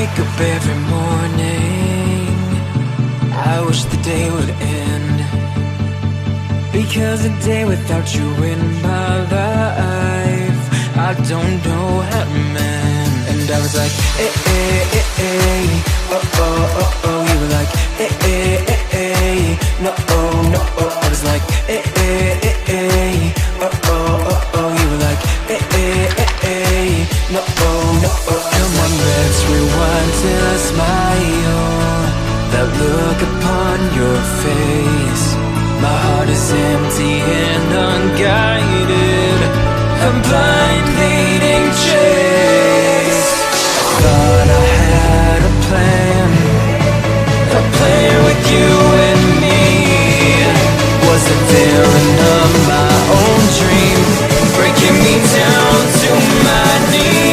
wake up every morning, I wish the day would end, because a day without you in my life, I don't know how to mend. And I was like, eh, eh, eh, eh, oh, oh, oh, oh. You were like, eh, eh, eh, eh, no, oh, no, oh. I was like, eh, eh, eh, eh, oh, oh, oh, oh. You were like, eh, eh, eh, eh, no, oh, no, oh. Come on, let's rewind till I smile, that look upon your face. My heart is empty and unguided, a blind leading chase. Thought I had a plan with you and me. Was a villain of my own dream, breaking me down to my knees.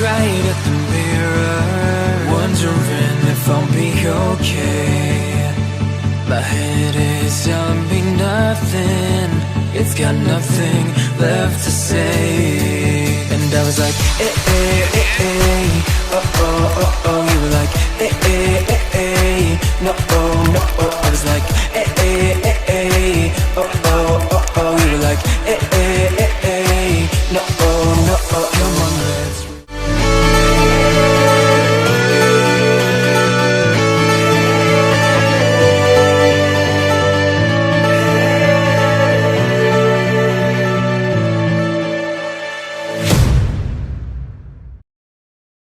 Right at the mirror, wondering if I'll be okay. My head is telling me nothing, it's got nothing left to say. And I was like, eh, eh, eh, eh, oh, oh, oh, oh. You were like, eh, eh, eh, eh, no, oh, no, oh. I was like,